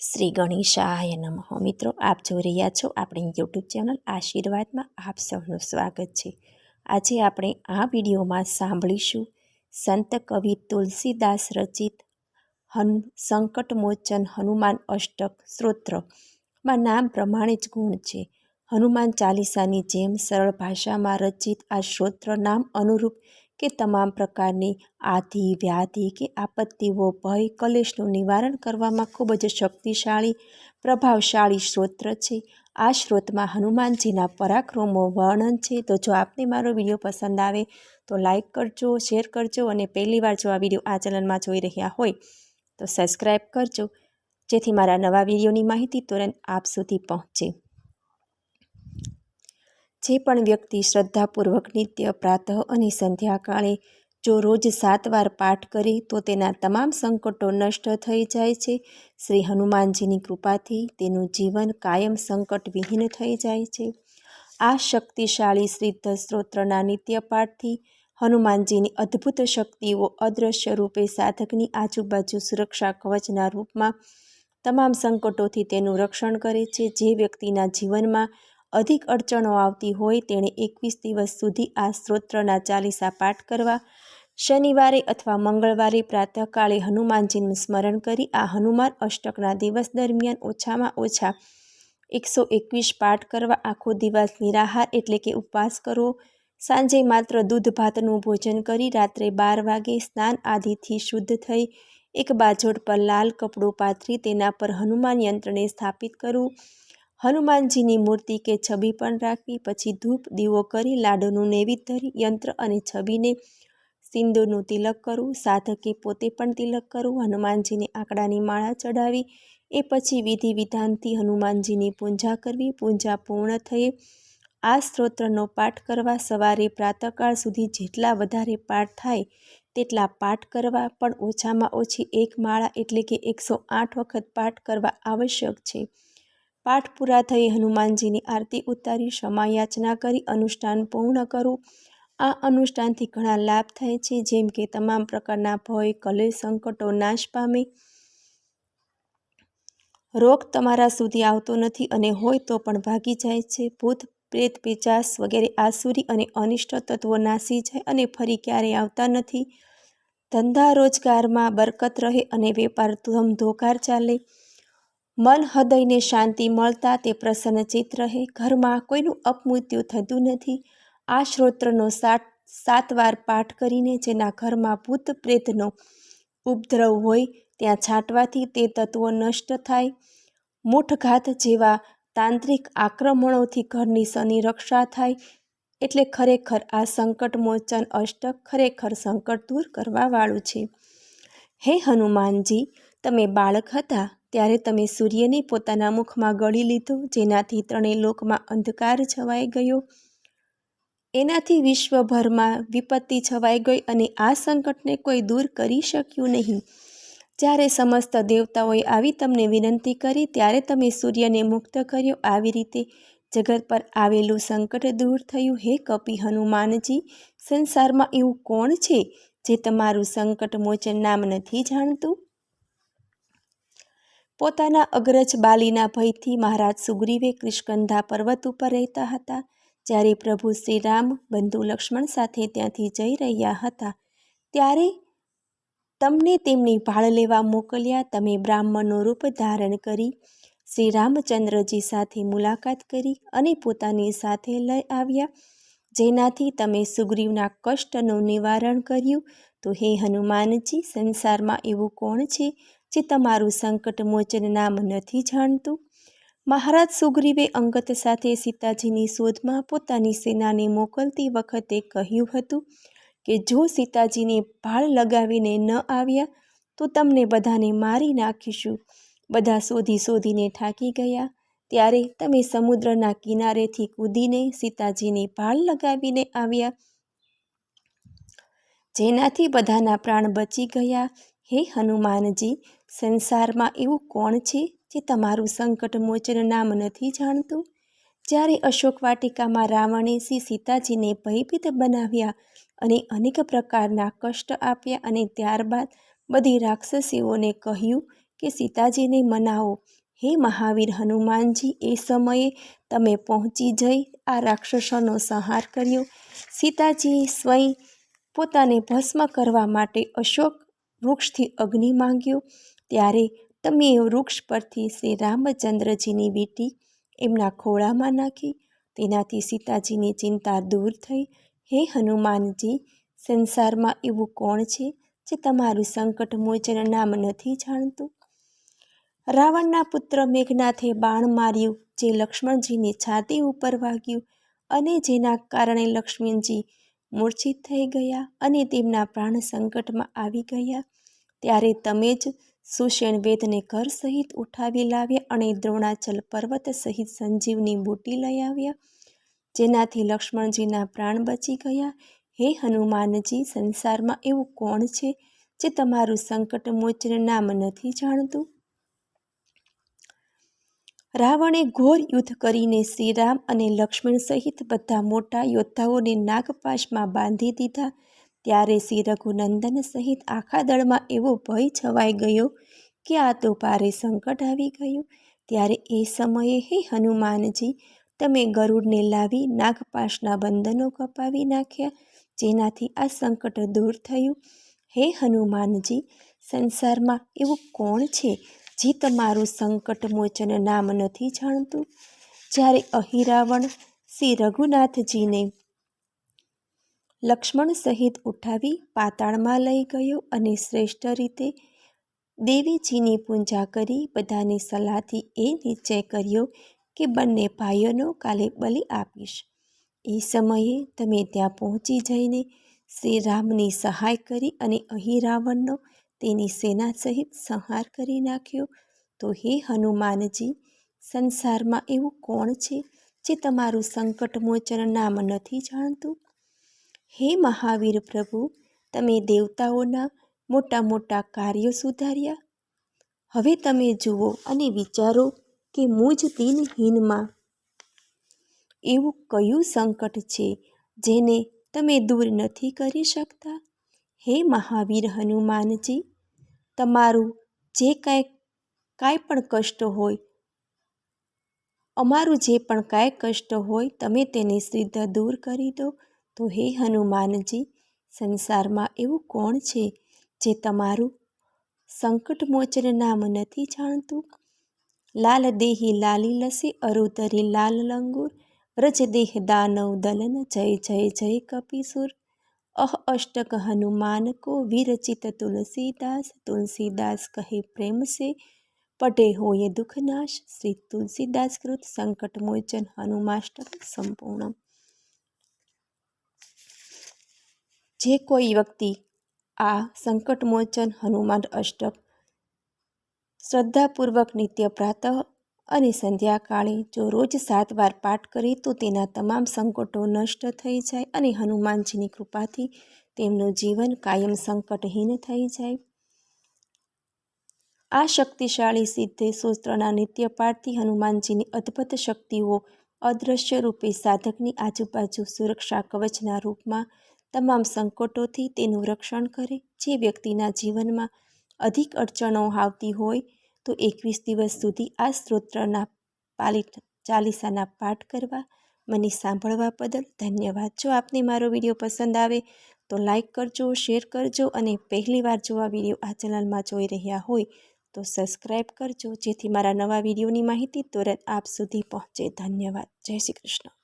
શ્રી ગણેશાય નમઃ. મિત્રો, આપ જોઈ રહ્યા છો આપણી યુટ્યુબ ચેનલ આશીર્વાદમાં આપ સૌનું સ્વાગત છે. આજે આપણે આ વિડીયોમાં સાંભળીશું સંત કવિ તુલસીદાસ રચિત સંકટમોચન હનુમાન અષ્ટક સ્તોત્રમાં નામ પ્રમાણે જ ગુણ છે. હનુમાન ચાલીસાની જેમ સરળ ભાષામાં રચિત આ સ્તોત્ર નામ અનુરૂપ કે તમામ પ્રકારની આધિ વ્યાધિ કે આપત્તિઓ ભય કલેશનું નિવારણ કરવામાં ખૂબ જ શક્તિશાળી પ્રભાવશાળી સ્તોત્ર છે. આ સ્તોત્રમાં હનુમાનજીના પરાક્રમો વર્ણન છે. તો જો આપને મારો વિડીયો પસંદ આવે તો લાઈક કરજો, શેર કરજો અને પહેલીવાર જો આ વિડીયો આ ચેનલમાં જોઈ રહ્યા હોય તો સબસ્ક્રાઈબ કરજો, જેથી મારા નવા વિડીયોની માહિતી તુરંત આપ સુધી પહોંચે. જે પણ વ્યક્તિ શ્રદ્ધાપૂર્વક નિત્ય પ્રાતઃ અને સંધ્યાકાળે જો રોજ 7 વાર પાઠ કરે તો તેના તમામ સંકટો નષ્ટ થઈ જાય છે. શ્રી હનુમાનજીની કૃપાથી તેનું જીવન કાયમ સંકટવિહીન થઈ જાય છે. આ શક્તિશાળી સિદ્ધ સ્તોત્રના નિત્ય પાઠથી હનુમાનજીની અદ્ભુત શક્તિઓ અદૃશ્ય રૂપે સાધકની આજુબાજુ સુરક્ષા કવચના રૂપમાં તમામ સંકટોથી તેનું રક્ષણ કરે છે. જે વ્યક્તિના જીવનમાં અધિક અડચણો આવતી હોય તેણે 21 દિવસ સુધી આ સ્તોત્રના ચાલીસા પાઠ કરવા. શનિવારે અથવા મંગળવારે પ્રાતઃકાળે હનુમાનજીનું સ્મરણ કરી આ હનુમાન અષ્ટકના દિવસ દરમિયાન ઓછામાં ઓછા 121 પાઠ કરવા. આખો દિવસ નિરાહાર એટલે કે ઉપવાસ કરવો. સાંજે માત્ર દૂધ ભાતનું ભોજન કરી રાત્રે 12 વાગે સ્નાન આદિથી શુદ્ધ થઈ એક બાજોટ પર લાલ કપડું પાથરી તેના પર હનુમાન યંત્રને સ્થાપિત કરવું. હનુમાનજીની મૂર્તિ કે છબી પણ રાખવી. પછી ધૂપ દીવો કરી લાડુનું નૈવેદ્ય ધરી યંત્ર અને છબીને સિંદૂરનું તિલક કરવું. સાધકે પોતે પણ તિલક કરવું. હનુમાનજીને આંકડાની માળા ચડાવી એ પછી વિધિ વિધાનથી હનુમાનજીની પૂજા કરવી. પૂજા પૂર્ણ થયે આ સ્તોત્રનો પાઠ કરવા. સવારે પ્રાતઃકાળ સુધી જેટલા વધારે પાઠ થાય તેટલા પાઠ કરવા, પણ ઓછામાં ઓછી એક માળા એટલે કે 108 વખત પાઠ કરવા આવશ્યક છે. પાઠ પૂરા થઈ હનુમાનજીની આરતી ઉતારી ક્ષમાયાચના કરી અનુષ્ઠાન પૂર્ણ કરવું. આ અનુષ્ઠાનથી ઘણા લાભ થાય છે, જેમ કે તમામ પ્રકારના ભય કલેશ સંકટો નાશ પામે, રોગ તમારા સુધી આવતો નથી અને હોય તો પણ ભાગી જાય છે. ભૂત પ્રેત પિશાચ વગેરે આસુરી અને અનિષ્ટ તત્વો નાસી જાય અને ફરી ક્યારેય આવતા નથી. ધંધા રોજગારમાં બરકત રહે અને વેપાર ધમધોકાર ચાલે. મન હૃદયને શાંતિ મળતા તે પ્રસન્નચિત્ત રહે. ઘરમાં કોઈનું અપમૃત્યુ થતું નથી. આ સ્તોત્રનો 7 વાર પાઠ કરીને જેના ઘરમાં ભૂત પ્રેતનો ઉપદ્રવ હોય ત્યાં છાંટવાથી તે તત્વો નષ્ટ થાય. મૂઠઘાત જેવા તાંત્રિક આક્રમણોથી ઘરની શનિ રક્ષા થાય. એટલે ખરેખર આ સંકટમોચન અષ્ટક ખરેખર સંકટ દૂર કરવાવાળું છે. હે હનુમાનજી, તમે બાળક હતા ત્યારે તમે સૂર્યને પોતાના મુખમાં ગળી લીધો, જેનાથી ત્રણેય લોકમાં અંધકાર છવાઈ ગયો. એનાથી વિશ્વભરમાં વિપત્તિ છવાઈ ગઈ અને આ સંકટને કોઈ દૂર કરી શક્યું નહીં. જ્યારે સમસ્ત દેવતાઓએ આવી તમને વિનંતી કરી ત્યારે તમે સૂર્યને મુક્ત કર્યો. આવી રીતે જગત પર આવેલું સંકટ દૂર થયું. હે કપી હનુમાનજી, સંસારમાં એવું કોણ છે જે તમારું સંકટમોચન નામ નથી જાણતું? પોતાના અગ્રજ બાલીના ભયથી મહારાજ સુગ્રીવે કિષ્કંધા પર્વત ઉપર રહેતા હતા. જ્યારે પ્રભુ શ્રી રામ બંધુ લક્ષ્મણ સાથે ત્યાંથી જઈ રહ્યા હતા ત્યારે તમને તેમની ભાળ લેવા મોકલ્યા. તમે બ્રાહ્મણનું રૂપ ધારણ કરી શ્રી રામચંદ્રજી સાથે મુલાકાત કરી અને પોતાની સાથે લઈ આવ્યા, જેનાથી તમે સુગ્રીવના કષ્ટનું નિવારણ કર્યું. તો હે હનુમાનજી, સંસારમાં એવું કોણ છે જે તમારું સંકટમોચન નામ નથી જાણતું? મહારાજ સુગ્રીવે અંગત સાથે સીતાજીની શોધમાં પોતાની સેનાને મોકલતી વખતે કહ્યું હતું કે જો સીતાજીને ભાળ લગાવીને ન આવ્યા તો તમને બધાને મારી નાખીશું. બધા શોધીને થાકી ગયા. ત્યારે તમે સમુદ્રના કિનારેથી કૂદીને સીતાજીને ભાળ લગાવીને આવ્યા, જેનાથી બધાના પ્રાણ બચી ગયા. હે હનુમાનજી, સંસારમાં એવું કોણ છે જે તમારું સંકટમોચન નામ નથી જાણતું? જ્યારે અશોક વાટિકામાં રાવણે શ્રી સીતાજીને ભયભીત બનાવ્યા અને અનેક પ્રકારના કષ્ટ આપ્યા અને ત્યારબાદ બધી રાક્ષસીઓને કહ્યું કે સીતાજીને મનાવો. હે મહાવીર હનુમાનજી, એ સમયે તમે પહોંચી જઈ આ રાક્ષસોનો સંહાર કર્યો. સીતાજીએ સ્વયં પોતાને ભસ્મ કરવા માટે અશોક વૃક્ષથી અગ્નિ માંગ્યો. ત્યારે તમે એ વૃક્ષ પરથી શ્રી રામચંદ્રજીની વીંટી એમના ખોળામાં નાખી. તેનાથી સીતાજીની ચિંતા દૂર થઈ. હે હનુમાનજી, સંસારમાં એવું કોણ છે જે તમારું સંકટ મોચન નામ નથી જાણતું? રાવણના પુત્ર મેઘનાથે બાણ માર્યું, જે લક્ષ્મણજીની છાતી ઉપર વાગ્યું અને જેના કારણે લક્ષ્મણજી મૂર્છિત થઈ ગયા અને તેમના પ્રાણ સંકટમાં આવી ગયા. ત્યારે તમે જ સુષેણ વેદને ઘર સહિત ઉઠાવી લાવ્યા અને દ્રોણાચલ પર્વત સહિત સંજીવની બુટી લઈ આવ્યા, જેનાથી લક્ષ્મણજીના પ્રાણ બચી ગયા. હે હનુમાનજી, સંસારમાં એવું કોણ છે જે તમારું સંકટ મોચન નામ નથી જાણતું? રાવણે ઘોર યુદ્ધ કરીને શ્રીરામ અને લક્ષ્મણ સહિત બધા મોટા યોદ્ધાઓને નાગપાશમાં બાંધી દીધા. ત્યારે શ્રી રઘુનંદન સહિત આખા દળમાં એવો ભય છવાઈ ગયો કે આ તો ભારે સંકટ આવી ગયું. ત્યારે એ સમયે હે હનુમાનજી, તમે ગરુડને લાવી નાગપાશના બંધનો કપાવી નાખ્યા, જેનાથી આ સંકટ દૂર થયું. હે હનુમાનજી, સંસારમાં એવું કોણ છે જે તમારું સંકટ મોચન નામ નથી જાણતું? જ્યારે અહીં રાવણ શ્રી રઘુનાથજીને લક્ષ્મણ સહિત ઉઠાવી પાતાળમાં લઈ ગયો અને શ્રેષ્ઠ રીતે દેવીજીની પૂજા કરી બધાની સલાહથી એ નિશ્ચય કર્યો કે બંને ભાઈઓનો કાલે બલિ આપીશ. એ સમયે તમે ત્યાં પહોંચી જઈને શ્રી રામની સહાય કરી અને અહીં રાવણનો તેની સેના સહિત સંહાર કરી નાખ્યો. તો હે હનુમાનજી, સંસારમાં એવું કોણ છે જે તમારું સંકટ મોચન નામ નથી જાણતું? હે મહાવીર પ્રભુ, તમે દેવતાઓના મોટા મોટા કાર્યો સુધાર્યા. હવે તમે જુઓ અને વિચારો કે મુજ દિનહીનમાં એવું કયું સંકટ છે જેને તમે દૂર નથી કરી શકતા? હે મહાવીર હનુમાનજી, તમારું જે કાંઈ પણ કષ્ટ હોય, અમારું જે પણ કાંઈ કષ્ટ હોય, તમે તેને સીધા દૂર કરી દો. તો હે હનુમાનજી, સંસારમાં એવું કોણ છે જે તમારું સંકટ મોચન નામ નથી જાણતું? લાલ દેહી લાલી લસે અરુધરી લાલ લંગુર, વ્રજ દેહ દાનવ દલન જય જય જય કપિસુર. અષ્ટક હનુમાન કો વિરચિત તુલસીદાસ, તુલસીદાસ કહે પ્રેમ સે પઢે હોય દુઃખનાશ. શ્રી તુલસીદાસ કૃત સંકટ મોચન હનુમાષ્ટક સંપૂર્ણ. જે કોઈ વ્યક્તિ આ સંકટ મોચન હનુમાન અષ્ટક શ્રદ્ધાપૂર્વક નિત્ય પ્રાતઃ અને સંધ્યાકાળે જો રોજ 7 વાર પાઠ કરે તો તેના તમામ સંકટો નષ્ટ થઈ જાય અને હનુમાનજીની કૃપાથી તેમનું જીવન કાયમ સંકટહીન થઈ જાય. આ શક્તિશાળી સિદ્ધે સ્તોત્રના નિત્ય પાઠથી હનુમાનજીની અદ્ભુત શક્તિઓ અદૃશ્ય રૂપે સાધકની આજુબાજુ સુરક્ષા કવચના રૂપમાં તમામ સંકટોથી તેનું રક્ષણ કરે. જે વ્યક્તિના જીવનમાં અધિક અડચણો આવતી હોય તો 21 દિવસ સુધી આ સ્તોત્રના ચાલીસાના પાઠ કરવા. મને સાંભળવા બદલ ધન્યવાદ. જો આપને મારો વિડીયો પસંદ આવે તો લાઈક કરજો, શેર કરજો અને પહેલીવાર જો આ વિડીયો આ ચેનલમાં જોઈ રહ્યા હોય તો સબસ્ક્રાઈબ કરજો, જેથી મારા નવા વિડીયોની માહિતી તુરંત આપ સુધી પહોંચે. ધન્યવાદ. જય શ્રી કૃષ્ણ.